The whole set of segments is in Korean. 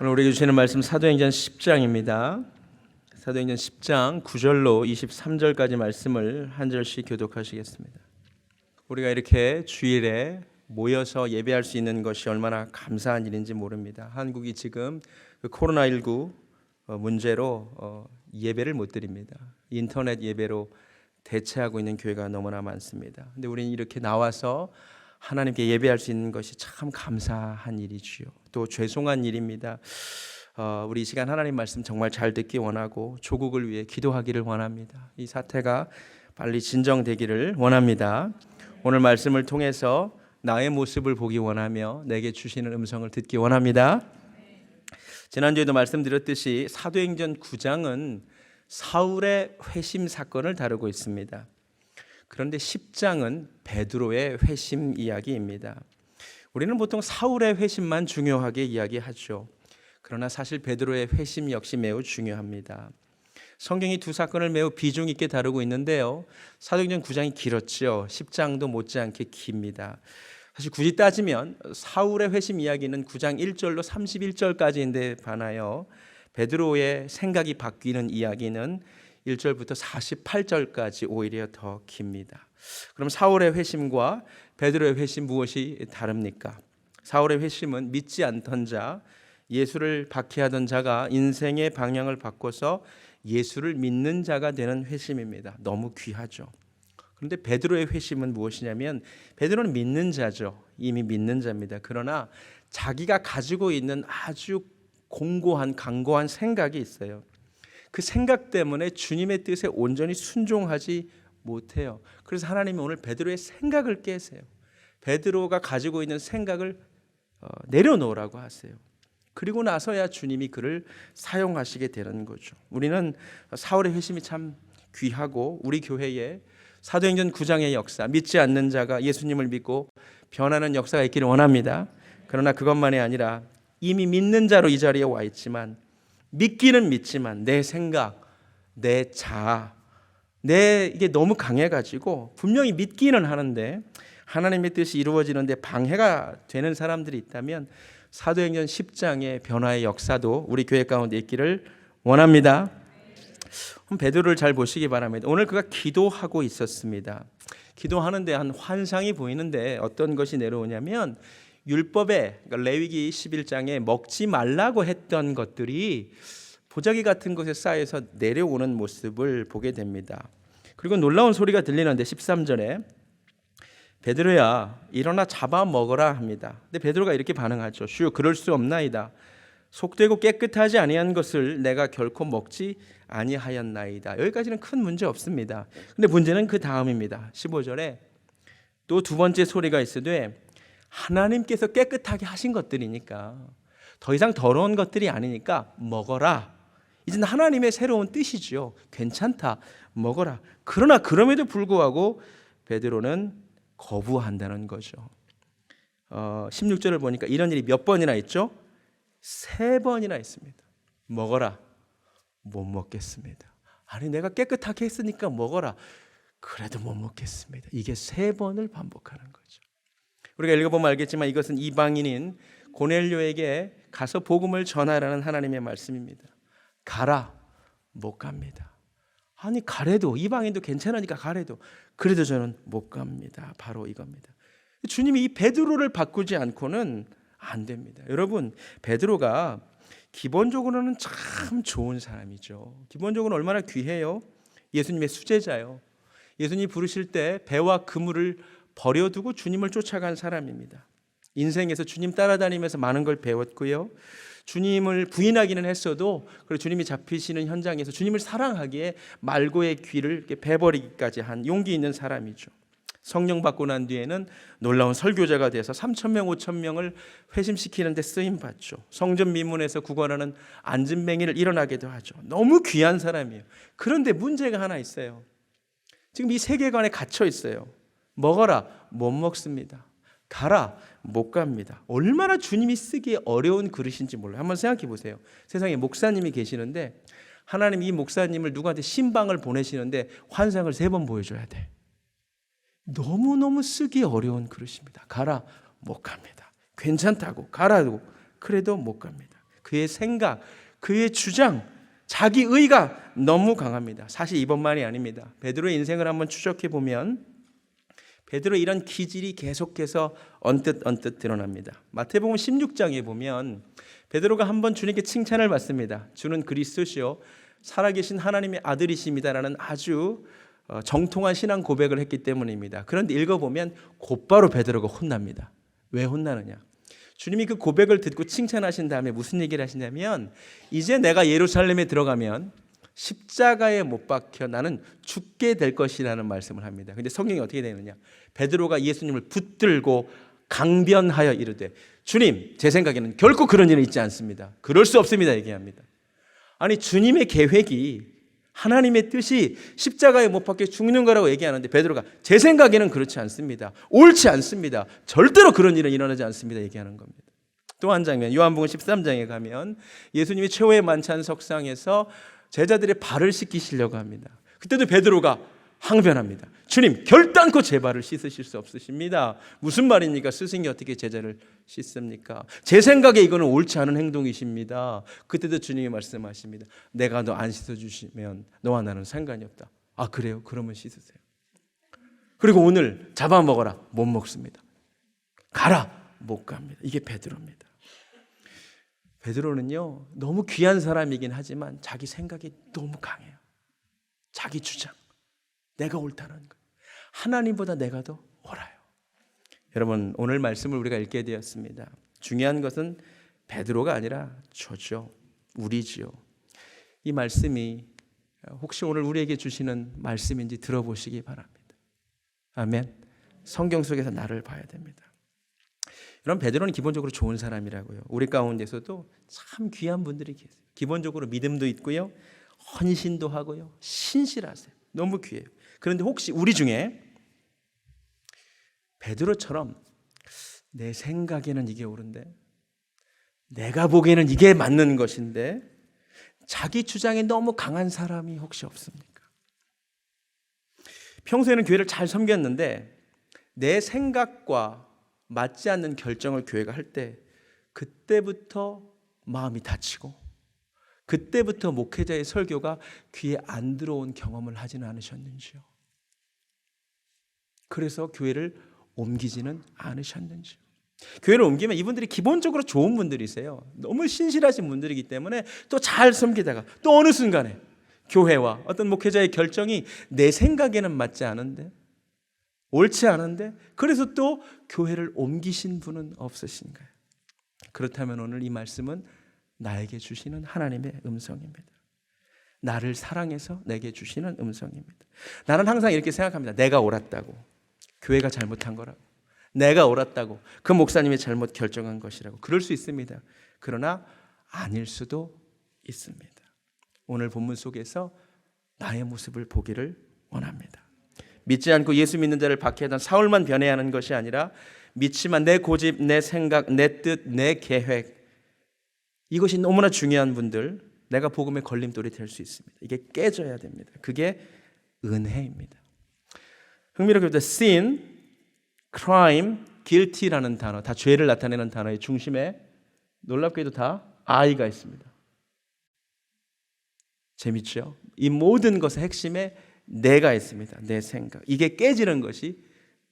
오늘 우리에게 주시는 말씀 사도행전 10장입니다. 사도행전 10장 9절로 23절까지 말씀을 한 절씩 교독하시겠습니다. 우리가 이렇게 주일에 모여서 예배할 수 있는 것이 얼마나 감사한 일인지 모릅니다. 한국이 지금 코로나19 문제로 예배를 못 드립니다. 인터넷 예배로 대체하고 있는 교회가 너무나 많습니다. 근데 우리는 이렇게 나와서 하나님께 예배할 수 있는 것이 참 감사한 일이지요. 또 죄송한 일입니다. 우리 이 시간 하나님 말씀 정말 잘 듣기 원하고 조국을 위해 기도하기를 원합니다. 이 사태가 빨리 진정되기를 원합니다. 오늘 말씀을 통해서 나의 모습을 보기 원하며 내게 주시는 음성을 듣기 원합니다. 지난주에도 말씀드렸듯이 사도행전 9장은 사울의 회심 사건을 다루고 있습니다. 그런데 10장은 베드로의 회심 이야기입니다. 우리는 보통 사울의 회심만 중요하게 이야기하죠. 그러나 사실 베드로의 회심 역시 매우 중요합니다. 성경이 두 사건을 매우 비중 있게 다루고 있는데요. 사도행전 9장이 길었죠. 10장도 못지않게 깁니다. 사실 굳이 따지면 사울의 회심 이야기는 9장 1절로 31절까지인데 반하여 베드로의 생각이 바뀌는 이야기는 1절부터 48절까지 오히려 더 깁니다. 그럼 사울의 회심과 베드로의 회심 무엇이 다릅니까? 사울의 회심은 믿지 않던 자, 예수를 박해하던 자가 인생의 방향을 바꿔서 예수를 믿는 자가 되는 회심입니다. 너무 귀하죠. 그런데 베드로의 회심은 무엇이냐면 베드로는 믿는 자죠. 이미 믿는 자입니다. 그러나 자기가 가지고 있는 아주 공고한 강고한 생각이 있어요. 그 생각 때문에 주님의 뜻에 온전히 순종하지 못해요. 그래서 하나님이 오늘 베드로의 생각을 깨세요. 베드로가 가지고 있는 생각을 내려놓으라고 하세요. 그리고 나서야 주님이 그를 사용하시게 되는 거죠. 우리는 사울의 회심이 참 귀하고 우리 교회에 사도행전 9장의 역사, 믿지 않는 자가 예수님을 믿고 변하는 역사가 있기를 원합니다. 그러나 그것만이 아니라 이미 믿는 자로 이 자리에 와 있지만 믿기는 믿지만 내 생각, 내 자아, 이게 너무 강해가지고 분명히 믿기는 하는데 하나님의 뜻이 이루어지는데 방해가 되는 사람들이 있다면 사도행전 10장의 변화의 역사도 우리 교회 가운데 있기를 원합니다. 베드로를 잘 보시기 바랍니다. 오늘 그가 기도하고 있었습니다. 기도하는데 한 환상이 보이는데 어떤 것이 내려오냐면 율법에 그러니까 레위기 11장에 먹지 말라고 했던 것들이 보자기 같은 곳에 쌓여서 내려오는 모습을 보게 됩니다. 그리고 놀라운 소리가 들리는데 13절에 베드로야 일어나 잡아 먹어라 합니다. 근데 베드로가 이렇게 반응하죠. 주여 그럴 수 없나이다. 속되고 깨끗하지 아니한 것을 내가 결코 먹지 아니하였나이다. 여기까지는 큰 문제 없습니다. 근데 문제는 그 다음입니다. 15절에 또 두 번째 소리가 있으되 하나님께서 깨끗하게 하신 것들이니까 더 이상 더러운 것들이 아니니까 먹어라. 이제는 하나님의 새로운 뜻이죠. 괜찮다. 먹어라. 그러나 그럼에도 불구하고 베드로는 거부한다는 거죠. 16절을 보니까 이런 일이 몇 번이나 있죠? 3번이나 있습니다. 먹어라. 못 먹겠습니다. 아니 내가 깨끗하게 했으니까 먹어라. 그래도 못 먹겠습니다. 이게 3번을 반복하는 거죠. 우리가 읽어보면 알겠지만 이것은 이방인인 고넬료에게 가서 복음을 전하라는 하나님의 말씀입니다. 가라. 못 갑니다. 아니 가래도 이방인도 괜찮으니까 가래도 그래도 저는 못 갑니다. 바로 이겁니다. 주님이 이 베드로를 바꾸지 않고는 안 됩니다. 여러분 베드로가 기본적으로는 참 좋은 사람이죠. 기본적으로 얼마나 귀해요. 예수님의 수제자요. 예수님이 부르실 때 배와 그물을 버려두고 주님을 쫓아간 사람입니다. 인생에서 주님 따라다니면서 많은 걸 배웠고요. 주님을 부인하기는 했어도 그리고 주님이 잡히시는 현장에서 주님을 사랑하기에 말고의 귀를 이렇게 베버리기까지 한 용기 있는 사람이죠. 성령 받고 난 뒤에는 놀라운 설교자가 돼서 3,000명, 5,000명을 회심시키는 데 쓰임 받죠. 성전 미문에서 구걸하는 안진뱅이를 일어나게도 하죠. 너무 귀한 사람이에요. 그런데 문제가 하나 있어요. 지금 이 세계관에 갇혀 있어요. 먹어라. 못 먹습니다. 가라. 못 갑니다. 얼마나 주님이 쓰기 어려운 그릇인지 몰라요. 한번 생각해 보세요. 세상에 목사님이 계시는데 하나님 이 목사님을 누구한테 신방을 보내시는데 환상을 3번 보여줘야 돼. 너무너무 쓰기 어려운 그릇입니다. 가라. 못 갑니다. 괜찮다고 가라고 그래도 못 갑니다. 그의 생각, 그의 주장, 자기 의가 너무 강합니다. 사실 이번만이 아닙니다. 베드로의 인생을 한번 추적해 보면 베드로의 이런 기질이 계속해서 언뜻 드러납니다. 마태복음 16장에 보면 베드로가 한번 주님께 칭찬을 받습니다. 주는 그리스도시요 살아계신 하나님의 아들이십니다라는 아주 정통한 신앙 고백을 했기 때문입니다. 그런데 읽어보면 곧바로 베드로가 혼납니다. 왜 혼나느냐? 주님이 그 고백을 듣고 칭찬하신 다음에 무슨 얘기를 하시냐면 이제 내가 예루살렘에 들어가면 십자가에 못 박혀 나는 죽게 될 것이라는 말씀을 합니다. 근데 성경이 어떻게 되느냐? 베드로가 예수님을 붙들고 강변하여 이르되 주님, 제 생각에는 결코 그런 일은 있지 않습니다. 그럴 수 없습니다. 얘기합니다. 아니, 주님의 계획이 하나님의 뜻이 십자가에 못 박혀 죽는 거라고 얘기하는데 베드로가 제 생각에는 그렇지 않습니다. 옳지 않습니다. 절대로 그런 일은 일어나지 않습니다. 얘기하는 겁니다. 또 한 장면, 요한복음 13장에 가면 예수님이 최후의 만찬 석상에서 제자들의 발을 씻기시려고 합니다. 그때도 베드로가 항변합니다. 주님, 결단코 제 발을 씻으실 수 없으십니다. 무슨 말입니까? 스승이 어떻게 제자를 씻습니까? 제 생각에 이거는 옳지 않은 행동이십니다. 그때도 주님이 말씀하십니다. 내가 너 안 씻어주시면 너와 나는 상관이 없다. 아, 그래요? 그러면 씻으세요. 그리고 오늘 잡아먹어라. 못 먹습니다. 가라. 못 갑니다. 이게 베드로입니다. 베드로는요, 너무 귀한 사람이긴 하지만 자기 생각이 너무 강해요. 자기 주장, 내가 옳다는 것, 하나님보다 내가 더 옳아요. 여러분, 오늘 말씀을 우리가 읽게 되었습니다. 중요한 것은 베드로가 아니라 저죠, 우리지요. 이 말씀이 혹시 오늘 우리에게 주시는 말씀인지 들어보시기 바랍니다. 아멘. 성경 속에서 나를 봐야 됩니다. 여러분, 베드로는 기본적으로 좋은 사람이라고요. 우리 가운데서도 참 귀한 분들이 계세요. 기본적으로 믿음도 있고요, 헌신도 하고요, 신실하세요. 너무 귀해요. 그런데 혹시 우리 중에 베드로처럼 내 생각에는 이게 옳은데, 내가 보기에는 이게 맞는 것인데 자기 주장이 너무 강한 사람이 혹시 없습니까? 평소에는 교회를 잘 섬겼는데 내 생각과 맞지 않는 결정을 교회가 할 때 그때부터 마음이 다치고 그때부터 목회자의 설교가 귀에 안 들어온 경험을 하지는 않으셨는지요? 그래서 교회를 옮기지는 않으셨는지요? 교회를 옮기면 이분들이 기본적으로 좋은 분들이세요. 너무 신실하신 분들이기 때문에 또 잘 섬기다가 또 어느 순간에 교회와 어떤 목회자의 결정이 내 생각에는 맞지 않은데, 옳지 않은데, 그래서 또 교회를 옮기신 분은 없으신가요? 그렇다면 오늘 이 말씀은 나에게 주시는 하나님의 음성입니다. 나를 사랑해서 내게 주시는 음성입니다. 나는 항상 이렇게 생각합니다. 내가 옳았다고, 교회가 잘못한 거라고, 내가 옳았다고, 그 목사님이 잘못 결정한 것이라고. 그럴 수 있습니다. 그러나 아닐 수도 있습니다. 오늘 본문 속에서 나의 모습을 보기를 원합니다. 믿지 않고 예수 믿는 자를 박해하던 사울만 변해야 하는 것이 아니라 믿지만 내 고집, 내 생각, 내 뜻, 내 계획, 이것이 너무나 중요한 분들, 내가 복음의 걸림돌이 될 수 있습니다. 이게 깨져야 됩니다. 그게 은혜입니다. 흥미롭게도 sin, crime, guilty라는 단어, 다 죄를 나타내는 단어의 중심에 놀랍게도 다 I가 있습니다. 재밌죠? 이 모든 것의 핵심에 내가 있습니다. 내 생각. 이게 깨지는 것이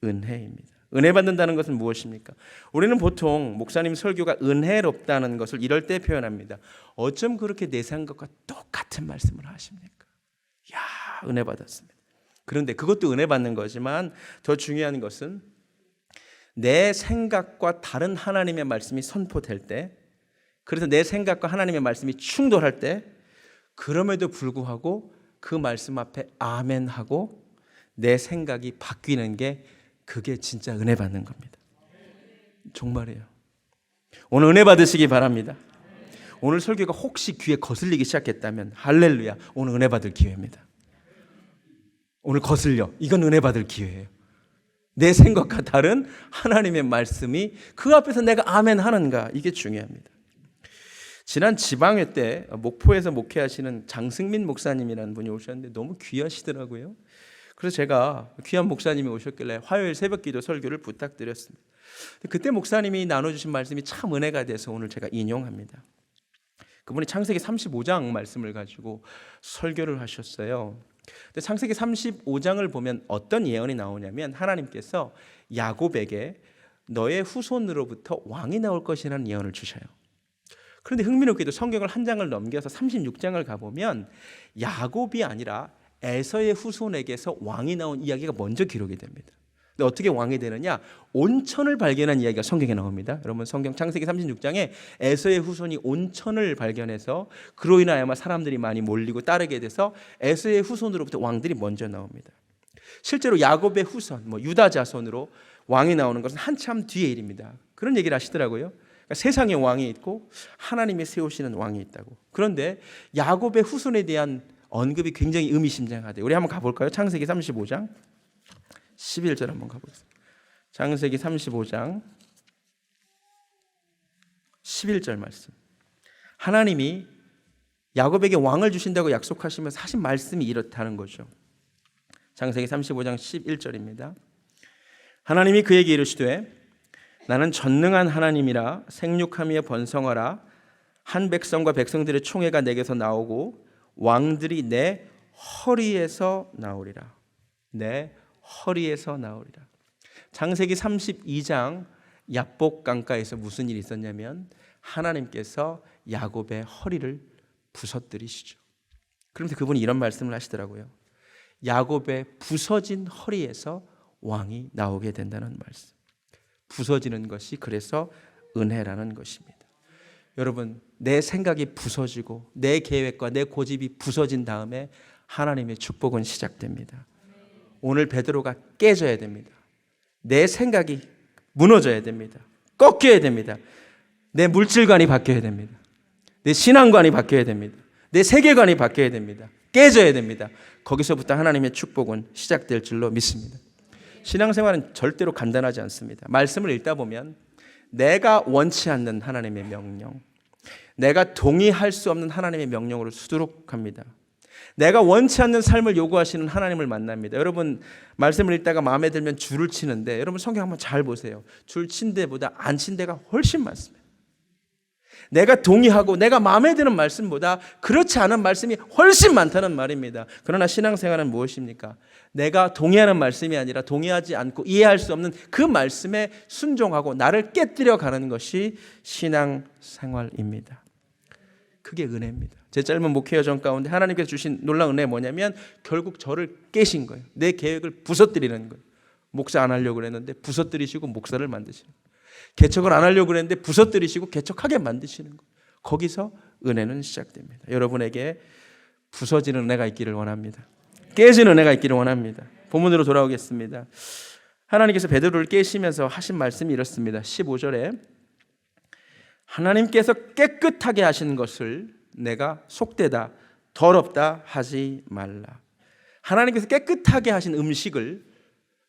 은혜입니다. 은혜 받는다는 것은 무엇입니까? 우리는 보통 목사님 설교가 은혜롭다는 것을 이럴 때 표현합니다. 어쩜 그렇게 내 생각과 똑같은 말씀을 하십니까? 야, 은혜 받았습니다. 그런데 그것도 은혜 받는 거지만 더 중요한 것은 내 생각과 다른 하나님의 말씀이 선포될 때, 그래서 내 생각과 하나님의 말씀이 충돌할 때, 그럼에도 불구하고 그 말씀 앞에 아멘 하고 내 생각이 바뀌는 게, 그게 진짜 은혜 받는 겁니다. 정말이에요. 오늘 은혜 받으시기 바랍니다. 오늘 설교가 혹시 귀에 거슬리기 시작했다면 할렐루야, 오늘 은혜 받을 기회입니다. 오늘 거슬려, 이건 은혜 받을 기회예요. 내 생각과 다른 하나님의 말씀이 그 앞에서 내가 아멘 하는가, 이게 중요합니다. 지난 지방회 때 목포에서 목회하시는 장승민 목사님이라는 분이 오셨는데 너무 귀하시더라고요. 그래서 제가 귀한 목사님이 오셨길래 화요일 새벽기도 설교를 부탁드렸습니다. 그때 목사님이 나눠주신 말씀이 참 은혜가 돼서 오늘 제가 인용합니다. 그분이 창세기 35장 말씀을 가지고 설교를 하셨어요. 근데 창세기 35장을 보면 어떤 예언이 나오냐면 하나님께서 야곱에게 너의 후손으로부터 왕이 나올 것이라는 예언을 주셔요. 그런데 흥미롭게도 성경을 한 장을 넘겨서 36장을 가보면 야곱이 아니라 에서의 후손에게서 왕이 나온 이야기가 먼저 기록이 됩니다. 근데 어떻게 왕이 되느냐? 온천을 발견한 이야기가 성경에 나옵니다. 여러분 성경 창세기 36장에 에서의 후손이 온천을 발견해서 그로 인하여 사람들이 많이 몰리고 따르게 돼서 에서의 후손으로부터 왕들이 먼저 나옵니다. 실제로 야곱의 후손, 유다 자손으로 왕이 나오는 것은 한참 뒤의 일입니다. 그런 얘기를 하시더라고요. 그러니까 세상에 왕이 있고 하나님이 세우시는 왕이 있다고. 그런데 야곱의 후손에 대한 언급이 굉장히 의미심장하대요. 우리 한번 가볼까요? 창세기 35장 11절 한번 가보겠습니다. 창세기 35장 11절 말씀. 하나님이 야곱에게 왕을 주신다고 약속하시면서 하신 말씀이 이렇다는 거죠. 창세기 35장 11절입니다. 하나님이 그에게 이르시되 나는 전능한 하나님이라 생육하며 번성하라. 한 백성과 백성들의 총회가 내게서 나오고 왕들이 내 허리에서 나오리라. 내 허리에서 나오리라. 창세기 32장 야복 강가에서 무슨 일이 있었냐면 하나님께서 야곱의 허리를 부서뜨리시죠. 그런데 그분이 이런 말씀을 하시더라고요. 야곱의 부서진 허리에서 왕이 나오게 된다는 말씀. 부서지는 것이 그래서 은혜라는 것입니다. 여러분, 내 생각이 부서지고 내 계획과 내 고집이 부서진 다음에 하나님의 축복은 시작됩니다. 오늘 베드로가 깨져야 됩니다. 내 생각이 무너져야 됩니다. 꺾여야 됩니다. 내 물질관이 바뀌어야 됩니다. 내 신앙관이 바뀌어야 됩니다. 내 세계관이 바뀌어야 됩니다. 깨져야 됩니다. 거기서부터 하나님의 축복은 시작될 줄로 믿습니다. 신앙생활은 절대로 간단하지 않습니다. 말씀을 읽다 보면 내가 원치 않는 하나님의 명령, 내가 동의할 수 없는 하나님의 명령으로 수두룩합니다. 내가 원치 않는 삶을 요구하시는 하나님을 만납니다. 여러분 말씀을 읽다가 마음에 들면 줄을 치는데 여러분 성경 한번 잘 보세요. 줄 친 데보다 안 친 데가 훨씬 많습니다. 내가 동의하고 내가 마음에 드는 말씀보다 그렇지 않은 말씀이 훨씬 많다는 말입니다. 그러나 신앙생활은 무엇입니까? 내가 동의하는 말씀이 아니라 동의하지 않고 이해할 수 없는 그 말씀에 순종하고 나를 깨뜨려 가는 것이 신앙생활입니다. 그게 은혜입니다. 제 짧은 목회 여정 가운데 하나님께서 주신 놀라운 은혜 뭐냐면 결국 저를 깨신 거예요. 내 계획을 부서뜨리는 거예요. 목사 안 하려고 그랬는데 부서뜨리시고 목사를 만드시는 거예요. 개척을 안 하려고 그랬는데 부서뜨리시고 개척하게 만드시는 거예요. 거기서 은혜는 시작됩니다. 여러분에게 부서지는 은혜가 있기를 원합니다. 깨지는 은혜가 있기를 원합니다. 본문으로 돌아오겠습니다. 하나님께서 베드로를 깨시면서 하신 말씀이 이렇습니다. 15절에 하나님께서 깨끗하게 하신 것을 내가 속되다 더럽다 하지 말라. 하나님께서 깨끗하게 하신 음식을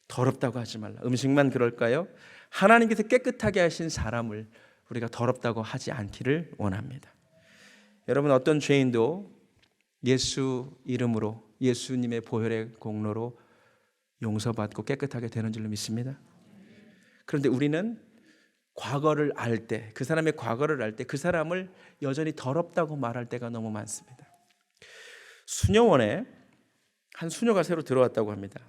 더럽다고 하지 말라. 음식만 그럴까요? 하나님께서 깨끗하게 하신 사람을 우리가 더럽다고 하지 않기를 원합니다. 여러분 어떤 죄인도 예수 이름으로 예수님의 보혈의 공로로 용서받고 깨끗하게 되는 줄로 믿습니다. 그런데 우리는 과거를 알 때, 그 사람의 과거를 알 때 그 사람을 여전히 더럽다고 말할 때가 너무 많습니다. 수녀원에 한 수녀가 새로 들어왔다고 합니다.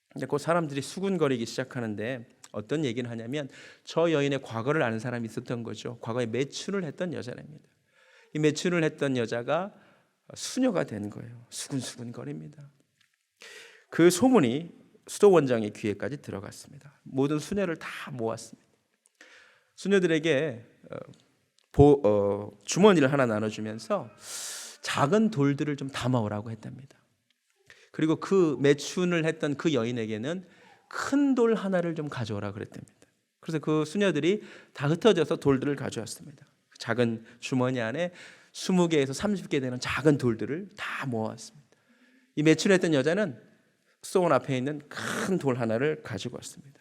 근데 그 사람들이 수군거리기 시작하는데 어떤 얘기를 하냐면 저 여인의 과거를 아는 사람이 있었던 거죠. 과거에 매춘을 했던 여자랍니다. 이 매춘을 했던 여자가 수녀가 된 거예요. 수군수군거립니다. 그 소문이 수도원장의 귀에까지 들어갔습니다. 모든 수녀를 다 모았습니다. 수녀들에게 주머니를 하나 나눠주면서 작은 돌들을 좀 담아오라고 했답니다. 그리고 그 매춘을 했던 그 여인에게는 큰 돌 하나를 좀 가져오라 그랬답니다. 그래서 그 수녀들이 다 흩어져서 돌들을 가져왔습니다. 작은 주머니 안에 20개에서 30개 되는 작은 돌들을 다 모았습니다. 이 매춘했던 여자는 수도원 앞에 있는 큰 돌 하나를 가지고 왔습니다.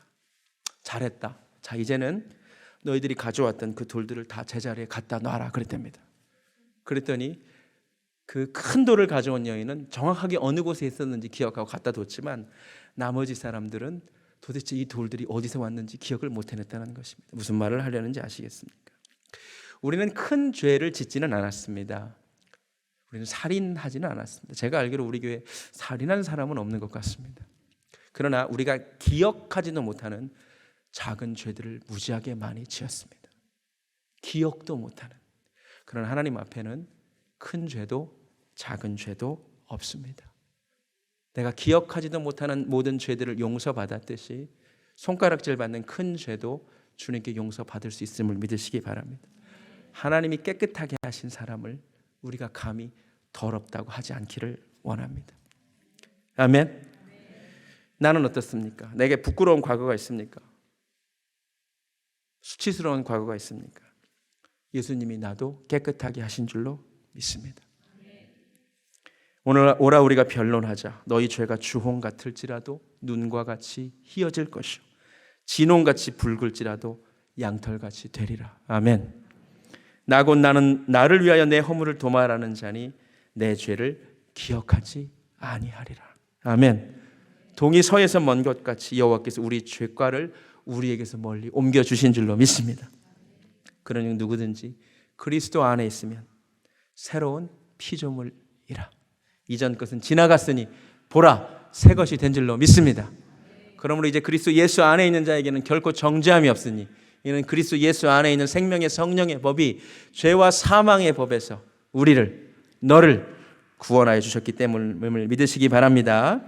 잘했다. 자, 이제는 너희들이 가져왔던 그 돌들을 다 제자리에 갖다 놔라 그랬답니다. 그랬더니 그 큰 돌을 가져온 여인은 정확하게 어느 곳에 있었는지 기억하고 갖다 뒀지만 나머지 사람들은 도대체 이 돌들이 어디서 왔는지 기억을 못 해냈다는 것입니다. 무슨 말을 하려는지 아시겠습니까? 우리는 큰 죄를 짓지는 않았습니다. 우리는 살인하지는 않았습니다. 제가 알기로 우리 교회에 살인한 사람은 없는 것 같습니다. 그러나 우리가 기억하지도 못하는 작은 죄들을 무지하게 많이 지었습니다. 기억도 못하는. 그러나 하나님 앞에는 큰 죄도 작은 죄도 없습니다. 내가 기억하지도 못하는 모든 죄들을 용서받았듯이 손가락질 받는 큰 죄도 주님께 용서받을 수 있음을 믿으시기 바랍니다. 하나님이 깨끗하게 하신 사람을 우리가 감히 더럽다고 하지 않기를 원합니다. 아멘. 나는 어떻습니까? 내게 부끄러운 과거가 있습니까? 수치스러운 과거가 있습니까? 예수님이 나도 깨끗하게 하신 줄로 믿습니다. 오늘 오라 우리가 변론하자. 너희 죄가 주홍 같을지라도 눈과 같이 희어질 것이요 진홍같이 붉을지라도 양털같이 되리라. 아멘. 나 곧 나는 나를 위하여 내 허물을 도말하는 자니 내 죄를 기억하지 아니하리라. 아멘. 동이 서에서 먼 것 같이 여호와께서 우리 죄과를 우리에게서 멀리 옮겨주신 줄로 믿습니다. 그러니 누구든지 그리스도 안에 있으면 새로운 피조물이라. 이전 것은 지나갔으니 보라 새 것이 된 줄로 믿습니다. 그러므로 이제 그리스도 예수 안에 있는 자에게는 결코 정죄함이 없으니 이는 그리스도 예수 안에 있는 생명의 성령의 법이 죄와 사망의 법에서 우리를 너를 구원하여 주셨기 때문을 믿으시기 바랍니다.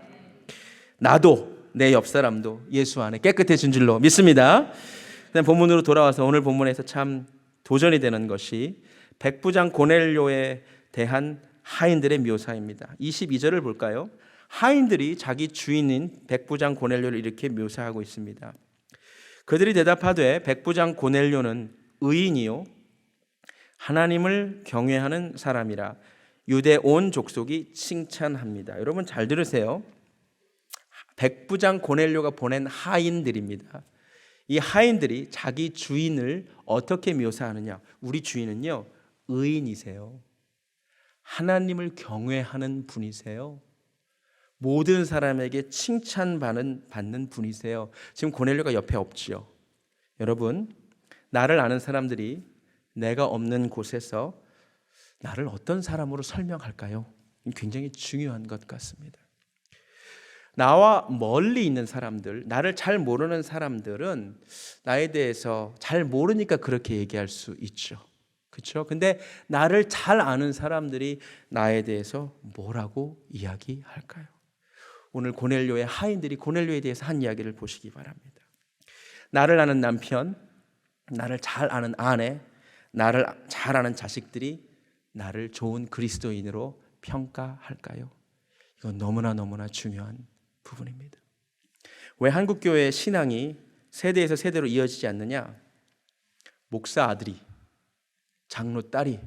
나도 내 옆 사람도 예수 안에 깨끗해진 줄로 믿습니다. 그다음 본문으로 돌아와서 오늘 본문에서 참 도전이 되는 것이 백부장 고넬료에 대한 하인들의 묘사입니다. 22절을 볼까요? 하인들이 자기 주인인 백부장 고넬료를 이렇게 묘사하고 있습니다. 그들이 대답하되 백부장 고넬료는 의인이요 하나님을 경외하는 사람이라 유대 온 족속이 칭찬합니다. 여러분 잘 들으세요. 백부장 고넬료가 보낸 하인들입니다. 이 하인들이 자기 주인을 어떻게 묘사하느냐? 우리 주인은요 의인이세요. 하나님을 경외하는 분이세요. 모든 사람에게 칭찬받는 분이세요. 지금 고넬료가 옆에 없지요. 여러분, 나를 아는 사람들이 내가 없는 곳에서 나를 어떤 사람으로 설명할까요? 굉장히 중요한 것 같습니다. 나와 멀리 있는 사람들, 나를 잘 모르는 사람들은 나에 대해서 잘 모르니까 그렇게 얘기할 수 있죠. 그렇죠? 근데 나를 잘 아는 사람들이 나에 대해서 뭐라고 이야기할까요? 오늘 고넬료의 하인들이 고넬료에 대해서 한 이야기를 보시기 바랍니다. 나를 아는 남편, 나를 잘 아는 아내, 나를 잘 아는 자식들이 나를 좋은 그리스도인으로 평가할까요? 이건 너무나 중요한 부분입니다. 왜 한국교회의 신앙이 세대에서 세대로 이어지지 않느냐? 목사 아들이, 장로 딸이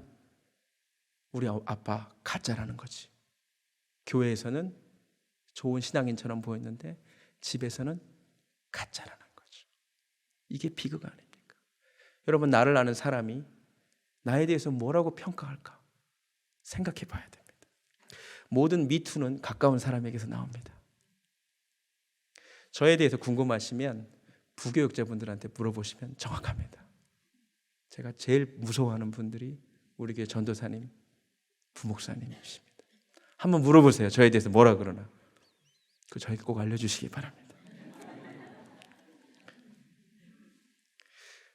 우리 아빠 가짜라는 거지. 교회에서는 좋은 신앙인처럼 보였는데 집에서는 가짜라는 거죠. 이게 비극 아닙니까? 여러분, 나를 아는 사람이 나에 대해서 뭐라고 평가할까? 생각해 봐야 됩니다. 모든 미투는 가까운 사람에게서 나옵니다. 저에 대해서 궁금하시면 부교육자분들한테 물어보시면 정확합니다. 제가 제일 무서워하는 분들이 우리 교회 전도사님, 부목사님이십니다. 한번 물어보세요. 저에 대해서 뭐라 그러나. 그 저에게 꼭 알려주시기 바랍니다.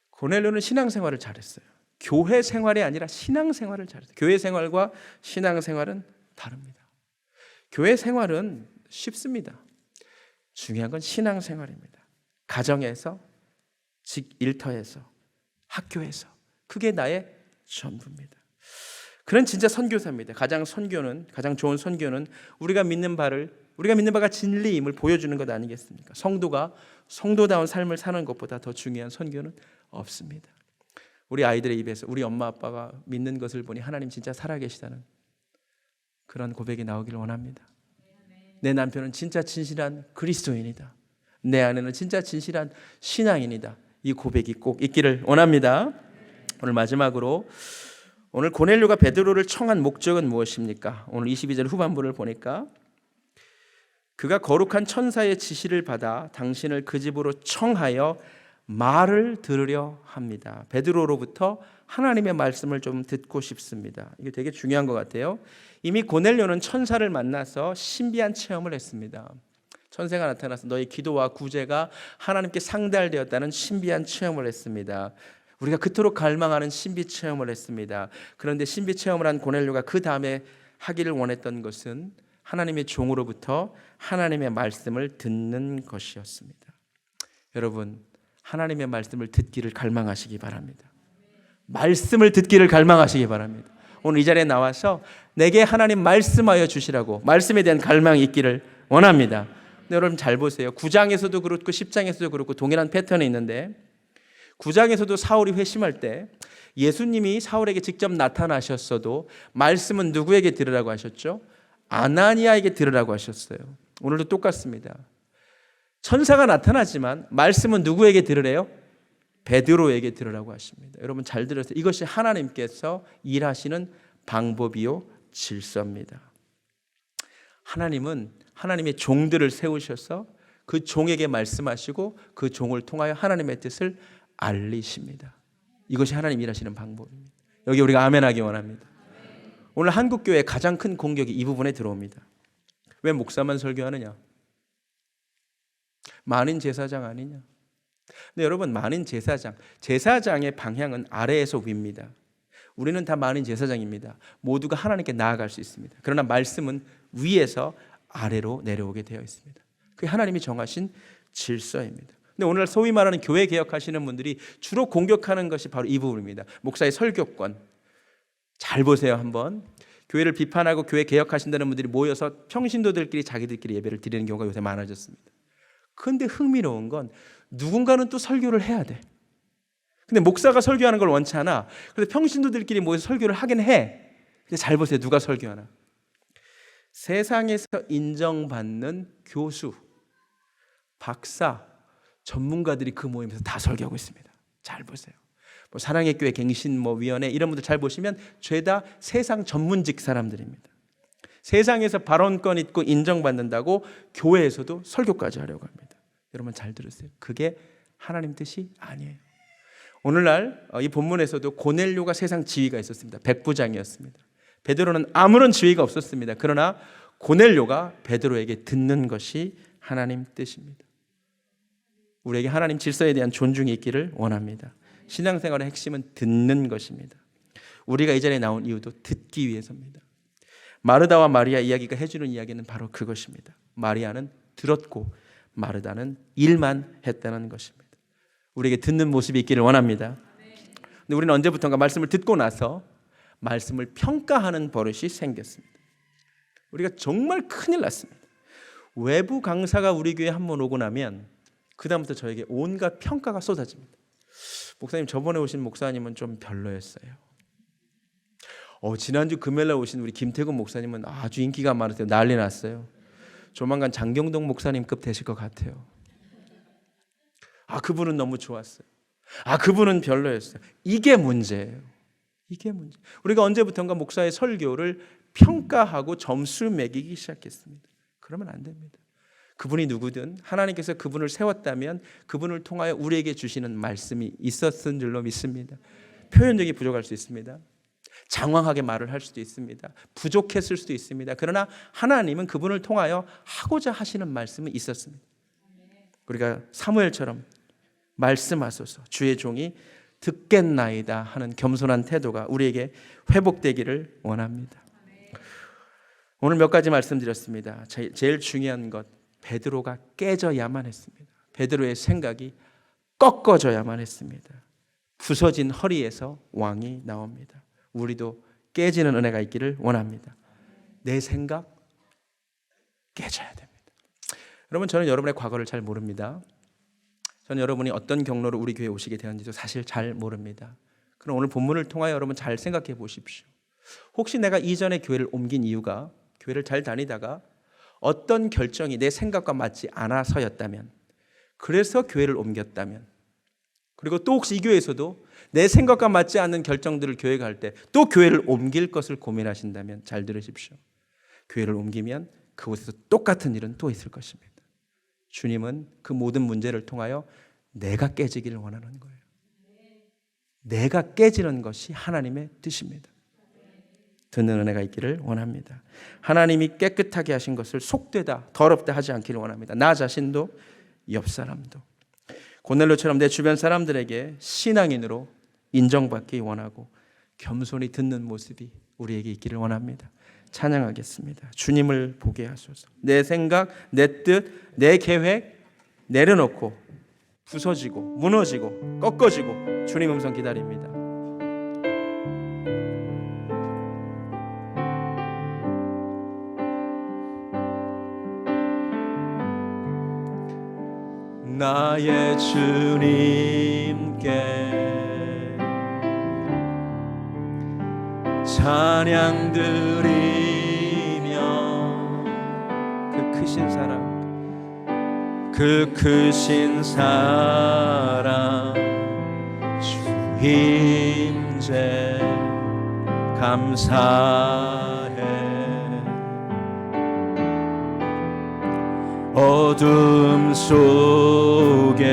고넬료는 신앙생활을 잘했어요. 교회 생활이 아니라 신앙생활을 잘했어요. 교회 생활과 신앙생활은 다릅니다. 교회 생활은 쉽습니다. 중요한 건 신앙생활입니다. 가정에서, 일터에서, 학교에서. 그게 나의 전부입니다. 그런 진짜 선교사입니다. 가장 좋은 선교는 우리가 믿는 바가 진리임을 보여주는 것 아니겠습니까? 성도가 성도다운 삶을 사는 것보다 더 중요한 선교는 없습니다. 우리 아이들의 입에서 우리 엄마 아빠가 믿는 것을 보니 하나님 진짜 살아계시다는 그런 고백이 나오기를 원합니다. 내 남편은 진짜 진실한 그리스도인이다. 내 아내는 진짜 진실한 신앙인이다. 이 고백이 꼭 있기를 원합니다. 오늘 마지막으로 오늘 고넬료가 베드로를 청한 목적은 무엇입니까? 오늘 22절 후반부를 보니까 그가 거룩한 천사의 지시를 받아 당신을 그 집으로 청하여 말을 들으려 합니다. 베드로로부터 하나님의 말씀을 좀 듣고 싶습니다. 이게 되게 중요한 것 같아요. 이미 고넬료는 천사를 만나서 신비한 체험을 했습니다. 천사가 나타나서 너희 기도와 구제가 하나님께 상달되었다는 신비한 체험을 했습니다. 우리가 그토록 갈망하는 신비 체험을 했습니다. 그런데 신비 체험을 한 고넬료가 그 다음에 하기를 원했던 것은 하나님의 종으로부터 하나님의 말씀을 듣는 것이었습니다. 여러분, 하나님의 말씀을 듣기를 갈망하시기 바랍니다. 말씀을 듣기를 갈망하시기 바랍니다. 오늘 이 자리에 나와서 내게 하나님 말씀하여 주시라고 말씀에 대한 갈망이 있기를 원합니다. 근데 여러분 잘 보세요. 9장에서도 그렇고 10장에서도 그렇고 동일한 패턴이 있는데 9장에서도 사울이 회심할 때 예수님이 사울에게 직접 나타나셨어도 말씀은 누구에게 들으라고 하셨죠? 아나니아에게 들으라고 하셨어요. 오늘도 똑같습니다. 천사가 나타나지만 말씀은 누구에게 들으래요? 베드로에게 들으라고 하십니다. 여러분 잘 들으세요. 이것이 하나님께서 일하시는 방법이요 질서입니다. 하나님은 하나님의 종들을 세우셔서 그 종에게 말씀하시고 그 종을 통하여 하나님의 뜻을 알리십니다. 이것이 하나님 일하시는 방법입니다. 여기 우리가 아멘하기 원합니다. 오늘 한국교회의 가장 큰 공격이 이 부분에 들어옵니다. 왜 목사만 설교하느냐? 만인 제사장 아니냐? 근데 여러분 만인 제사장의 방향은 아래에서 위입니다. 우리는 다 만인 제사장입니다. 모두가 하나님께 나아갈 수 있습니다. 그러나 말씀은 위에서 아래로 내려오게 되어 있습니다. 그게 하나님이 정하신 질서입니다. 근데 오늘 소위 말하는 교회 개혁하시는 분들이 주로 공격하는 것이 바로 이 부분입니다. 목사의 설교권. 잘 보세요 한번. 교회를 비판하고 교회 개혁하신다는 분들이 모여서 평신도들끼리 자기들끼리 예배를 드리는 경우가 요새 많아졌습니다. 그런데 흥미로운 건 누군가는 또 설교를 해야 돼. 근데 목사가 설교하는 걸 원치 않아. 그래서 평신도들끼리 모여서 설교를 하긴 해. 근데 잘 보세요. 누가 설교하나. 세상에서 인정받는 교수, 박사, 전문가들이 그 모임에서 다 설교하고 있습니다. 잘 보세요. 뭐 사랑의 교회 갱신 위원회 이런 분들 잘 보시면 죄다 세상 전문직 사람들입니다. 세상에서 발언권 있고 인정받는다고 교회에서도 설교까지 하려고 합니다. 여러분 잘 들으세요. 그게 하나님 뜻이 아니에요. 오늘날 이 본문에서도 고넬료가 세상 지위가 있었습니다. 백부장이었습니다. 베드로는 아무런 지위가 없었습니다. 그러나 고넬료가 베드로에게 듣는 것이 하나님 뜻입니다. 우리에게 하나님 질서에 대한 존중이 있기를 원합니다. 신앙생활의 핵심은 듣는 것입니다. 우리가 이 자리에 나온 이유도 듣기 위해서입니다. 마르다와 마리아 이야기가 해주는 이야기는 바로 그것입니다. 마리아는 들었고 마르다는 일만 했다는 것입니다. 우리에게 듣는 모습이 있기를 원합니다. 근데 우리는 언제부턴가 말씀을 듣고 나서 말씀을 평가하는 버릇이 생겼습니다. 우리가 정말 큰일 났습니다. 외부 강사가 우리 교회에 한번 오고 나면 그 다음부터 저에게 온갖 평가가 쏟아집니다. 목사님 저번에 오신 목사님은 좀 별로였어요. 지난주 금요일날 오신 우리 김태근 목사님은 아주 인기가 많으세요. 난리 났어요. 조만간 장경동 목사님급 되실 것 같아요. 그분은 너무 좋았어요. 그분은 별로였어요. 이게 문제예요. 이게 문제. 우리가 언제부턴가 목사의 설교를 평가하고 점수 매기기 시작했습니다. 그러면 안 됩니다. 그분이 누구든 하나님께서 그분을 세웠다면 그분을 통하여 우리에게 주시는 말씀이 있었은 줄로 믿습니다. 표현력이 부족할 수 있습니다. 장황하게 말을 할 수도 있습니다. 부족했을 수도 있습니다. 그러나 하나님은 그분을 통하여 하고자 하시는 말씀이 있었습니다. 우리가 사무엘처럼 말씀하소서 주의 종이 듣겠나이다 하는 겸손한 태도가 우리에게 회복되기를 원합니다. 오늘 몇 가지 말씀드렸습니다. 제일 중요한 것 베드로가 깨져야만 했습니다. 베드로의 생각이 꺾어져야만 했습니다. 부서진 허리에서 왕이 나옵니다. 우리도 깨지는 은혜가 있기를 원합니다. 내 생각 깨져야 됩니다. 여러분 저는 여러분의 과거를 잘 모릅니다. 저는 여러분이 어떤 경로로 우리 교회에 오시게 되었는지도 사실 잘 모릅니다. 그럼 오늘 본문을 통하여 여러분 잘 생각해 보십시오. 혹시 내가 이전에 교회를 옮긴 이유가 교회를 잘 다니다가 어떤 결정이 내 생각과 맞지 않아서였다면, 그래서 교회를 옮겼다면, 그리고 또 혹시 이 교회에서도 내 생각과 맞지 않는 결정들을 교회가 할 때 또 교회를 옮길 것을 고민하신다면 잘 들으십시오. 교회를 옮기면 그곳에서 똑같은 일은 또 있을 것입니다. 주님은 그 모든 문제를 통하여 내가 깨지기를 원하는 거예요. 내가 깨지는 것이 하나님의 뜻입니다. 듣는 은혜가 있기를 원합니다. 하나님이 깨끗하게 하신 것을 속되다, 더럽다 하지 않기를 원합니다. 나 자신도 옆 사람도. 고넬료처럼 내 주변 사람들에게 신앙인으로 인정받기 원하고 겸손히 듣는 모습이 우리에게 있기를 원합니다. 찬양하겠습니다. 주님을 보게 하소서. 내 생각, 내 뜻, 내 계획 내려놓고 부서지고 무너지고 꺾어지고 주님 음성 기다립니다. 나의 주님께 찬양 드리며 그 크신 사랑, 그 크신 사랑 주 임재 감사해. 어둠 속에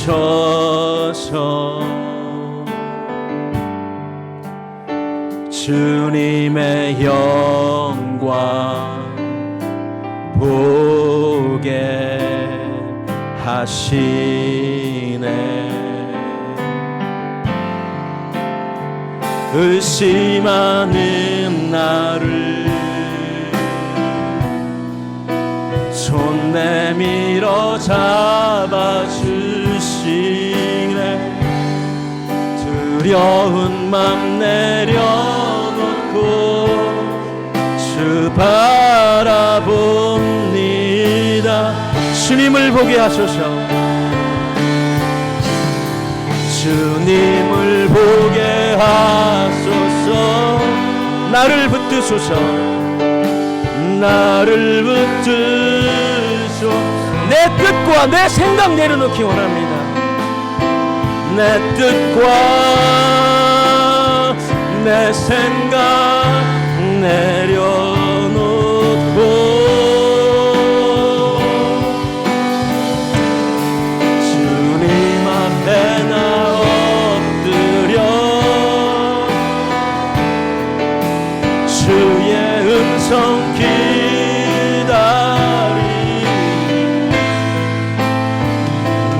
찾아오셔서 주님의 영광 보게 하시네. 의심하는 나를 손 내밀어 잡아주시네. 두려운 맘 내려놓고 주 바라봅니다. 주님을 보게 하소서. 주님을 보게 하소서. 나를 붙드소서. 나를 붙드소서. 내 뜻과 내 생각 내려놓기 원합니다. 내 뜻과 내 생각 내려놓고 주님 앞에 나 엎드려 주의 음성 기다리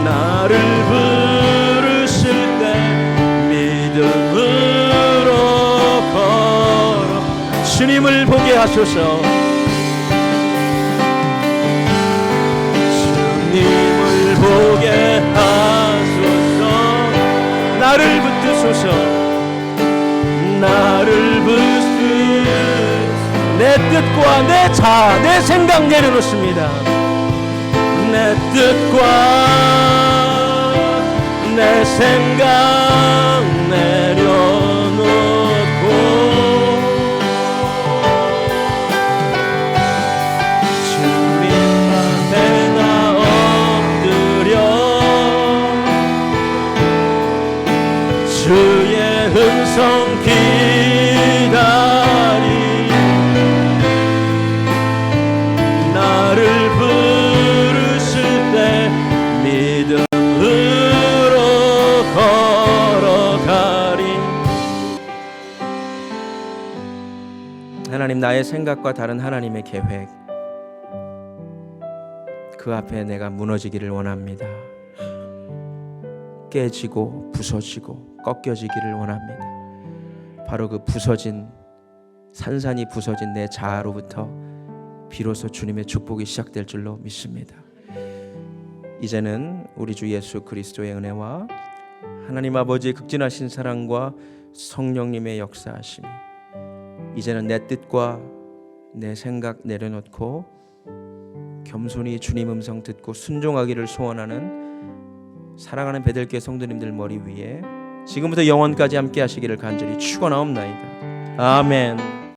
나를 부르실 때 믿음으로 걸어 주님을 보게 하소서. 주님을 보게 하소서. 나를 붙드소서. 나를 붙드소서. 내 뜻과 내 자아, 내 생각 내려놓습니다. 내 뜻과 내 생각 내려놓고 주님 앞에 나 엎드려 주의 음성 기다리 나를 부르실 때 믿음으로 걸어가리. 하나님, 나의 생각과 다른 하나님의 계획 그 앞에 내가 무너지기를 원합니다. 깨지고 부서지고 꺾여지기를 원합니다. 바로 그 부서진 산산이 부서진 내 자아로부터 비로소 주님의 축복이 시작될 줄로 믿습니다. 이제는 우리 주 예수 그리스도의 은혜와 하나님 아버지의 극진하신 사랑과 성령님의 역사하심이 이제는 내 뜻과 내 생각 내려놓고 겸손히 주님 음성 듣고 순종하기를 소원하는 사랑하는 베들교회 성도님들 머리 위에 지금부터 영원까지 함께 하시기를 간절히 축원하옵나이다. 아멘.